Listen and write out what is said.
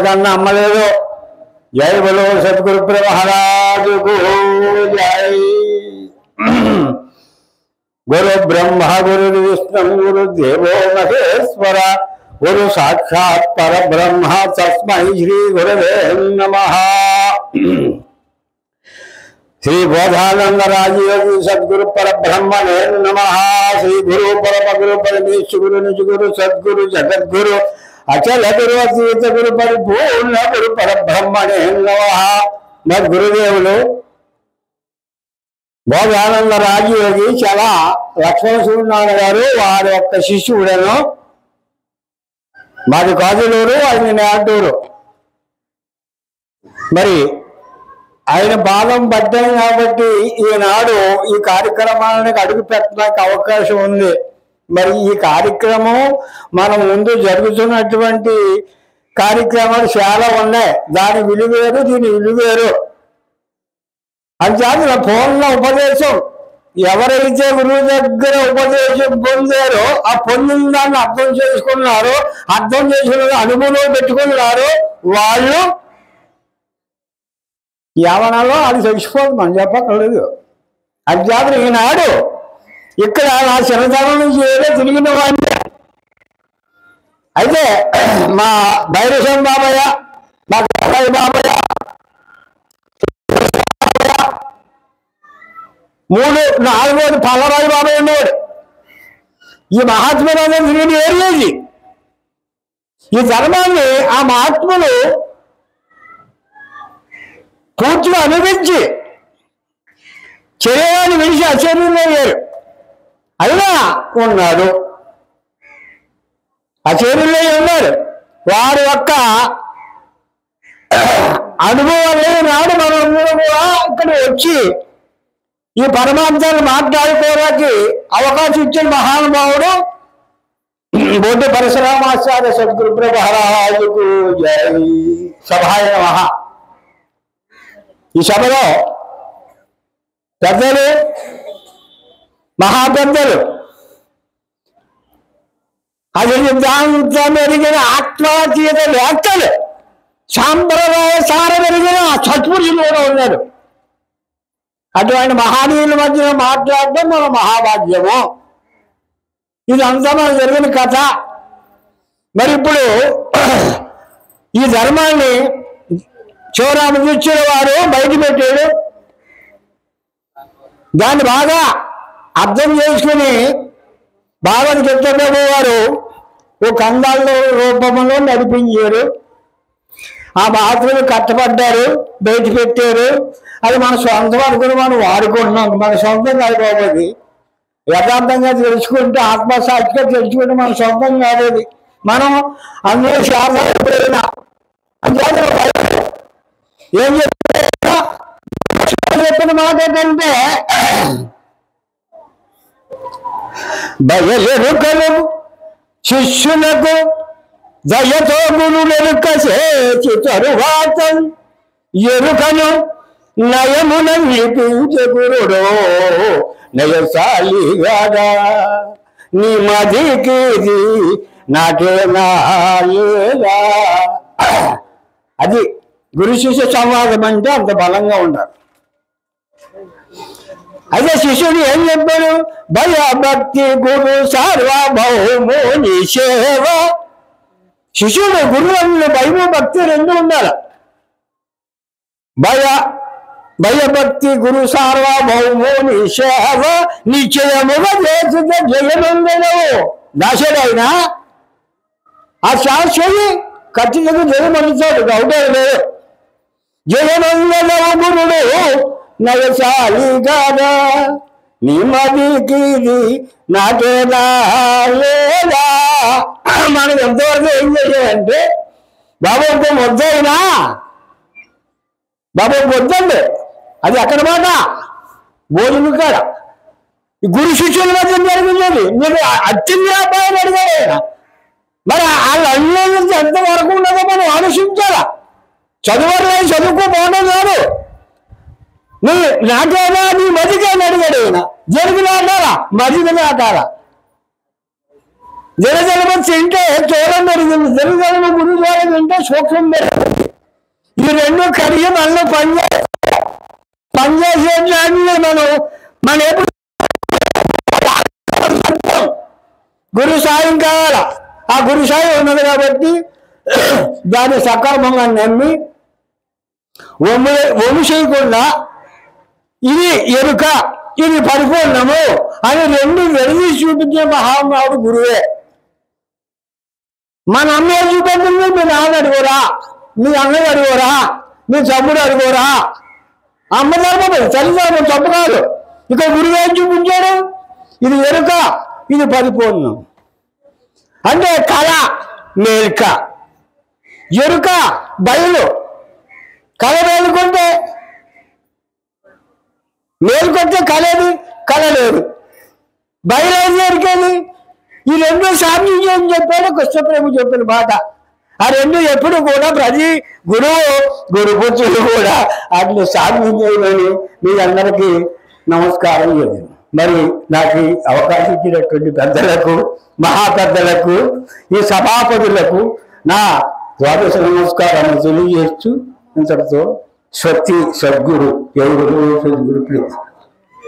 కన్నా అమ్మలేదు. జై బలో సద్గురు మహారాజుకు జై. గురు బ్రహ్మ గురు విష్ణు గురు దేవో మహేశ్వర గురు సాక్షాత్ పరబ్రహ్మ తస్మై శ్రీ గురవే నమః. శ్రీ బోధానంద రాజయోగి సద్గురు పరబ్రహ్మణే నమః. శ్రీ గురు పరమ గురు పరమేశ్వరు నిజ గురు సద్గురు జగద్గురు అచల గురు అతీత గురు పరిపూర్ణ గురు పరబ్రహ్మణే నమః. మరి గురుదేవులు బోధానంద రాజయోగి చాలా లక్ష్మణ సూర్యనారాయణ గారు వారి యొక్క శిష్యుడను. మాది కాజులూరు, ఆయన నేటూరు. మరి ఆయన పాదం పడ్డాం కాబట్టి ఈనాడు ఈ కార్యక్రమానికి అడుగు పెట్టడానికి అవకాశం ఉంది. మరి ఈ కార్యక్రమం మన ముందు జరుగుతున్నటువంటి కార్యక్రమాలు చాలా ఉన్నాయి. దాని విలువేరు, దీని విలువేరు. అంచేత నా ఫోన్లో ఉపదేశం ఎవరైతే గురువు దగ్గర ఉపదేశం పొందారో ఆ పొందిన దాన్ని అర్థం చేసుకున్నారో, అర్థం చేసుకున్న అనుభవంలో పెట్టుకున్నారో వాళ్ళు ఏమనాలో అది తెలిసిపోతుంది, మనం చెప్పక్కర్లేదు. అంచేత ఈనాడు ఇక్కడ నా చిన్నతనం నుంచి ఏదో తిరిగిన వాడిని. అయితే మా భైరసం బాబయ్య, మా కథాయి బాబయ్య 3-4 పల్లరాయి బాబయ్య ఉండేవాడు. ఈ మహాత్ముడు తిరిగిన ఏరియాది. ఈ ధర్మాన్ని ఆ మహాత్ములు పూర్తిగా అనుభవించి శరీరాన్ని విడిచి అశరీరంలో లేరు, అయినా ఉన్నాడు. అశరీరంలో ఉన్నారు. వారి యొక్క అనుభవాలు నాడు మనందరూ కూడా ఇక్కడ వచ్చి ఈ పరమార్థాన్ని మాట్లాడుకోవడానికి అవకాశం ఇచ్చిన మహానుభావుడు బొడ్డు పరశురామాచార్య సద్గురు మహారాజుకు జై. సభాయ నమః. ఈ సభలో పెద్దలు, మహాపెద్దలు, అది సిద్ధాంతం ఎరిగిన ఆత్మతీత వ్యాఖ్యలు, సాంప్రదాయ సారం ఎరిగిన సత్పురుషులు కూడా ఉన్నారు. అటువంటి మహనీయుల మధ్య మాట్లాడడం మన మహాభాగ్యము. ఇదంతా మనకు జరిగిన కథ. మరి ఇప్పుడు ఈ ధర్మాన్ని శివరామకృష్ణుల వారు బయట పెట్టాడు. దాన్ని బాగా అర్థం చేసుకుని బాగా చిత్తబాబు వారు ఓ కందాల రూపంలో నడిపించారు. ఆ మహాత్ములు కట్టబడ్డారు, బయట పెట్టారు. అది మన సొంతం అనుకుని మనం వాడుకుంటున్నాం. మన సొంతం కాదు. యథార్థంగా తెలుసుకుంటే, ఆత్మసాక్షిగా తెలుసుకుంటే మన సొంతం కాదు. మనం అందులో శాసన ఏం చెప్పిన మాట ఏంటంటే, బయలుకలు శిష్యులకు దయతో గురులెరుక చేసి తరువాత ఎరుకను నయమున వినిపించే గురుడో నయశాలిగాడా నీ మదికి నాకేనా. అది గురు శిష్య సంవాదం అంటే అంత బలంగా ఉండాలి. అదే శిష్యుడు ఏం చెప్పాడు? భయభక్తి గురు సార్వభౌము నిషేవ. శిష్యుడు గురువులను భయము భక్తి రెండు ఉండాలి. భయభక్తి గురు సార్వభౌము నిషేవ నిశ్చయముగా చేసిన జయమందనవు. దాశడైనా ఆ శాశ్వతి ఖచ్చితంగా జయమందుతాడు. గౌడే లేదు. జయమందనవు గురుడు నయశాలిగాదా నీ మదికి నాకేనా లేదా. మనం ఎంతవరకు ఏం చేయాలంటే, బాబు ఇంకో వద్దయినా, బాబు వద్దండి. అది అక్కడ మాట భోజనం కాడ ఈ గురు శిష్యుల మధ్య జరిగింది. మీరు అత్యంత అబ్బాయిని అడిగారు. మరి వాళ్ళ అన్యోన్యత ఎంతవరకు ఉన్నదో మనం ఆలోచించాలా. చదువులే చదువుకో బాగుండదు కాదు. నువ్వు నాకేనా నీ మదికేనా అడిగాడు. ఆయన జరిగిన ఆటారా మదికి ఆటారా. జలజలమ తింటే స్థూలం పెరిగింది, జలజలమ గురు ద్వారా తింటే సూక్ష్మం పెరిగింది. ఈ రెండు కలిగి మనలో పనిచేసేట్లాంటి మన ఎప్పుడు గురు సాయం కావాల. ఆ గురు సాయం ఉన్నది కాబట్టి దాన్ని సక్రమంగా నమ్మి ఒమ్ము చేయకుండా ఇది ఎరుక, ఇది పరిపూర్ణము అని రెండు వెలిగి చూపించే మహానుభావుడు గురువే. మన అమ్మ చూపెట్టింది మీ నాన్న అడుగురా, మీ అన్నయ్య అడుగురా, మీ తమ్ముడు అడుగురా. అమ్మ ధర్మం, తల్లి ధర్మం తప్పు కాదు. ఇక గురువు ఏం చూపించాడు? ఇది ఎరుక, ఇది పరిపూర్ణం. అంటే కళ మేల్క, ఎరుక బయలు. కళ మేలుకుంటే మేలుకొంటే కళది, కళ లేదు. బయలు ఎరికేది. ఈ రెండు సాధించని చెప్పాడు కృష్ణప్రభు చెప్పిన మాట. ఆ రెండు ఎప్పుడు కూడా ప్రతి గురుపుత్రులు కూడా అట్లా సాధించేయమని మీ అందరికీ నమస్కారం చేయండి. మరి నాకు అవకాశం ఇచ్చినటువంటి పెద్దలకు, మహాపెద్దలకు, ఈ సభాపతులకు నా ద్వాదశ నమస్కారాన్ని తెలియజేస్తూ ఇంతటితో స్వస్తి. సద్గురు, జై గురు, సద్గురు ప్లీజ్.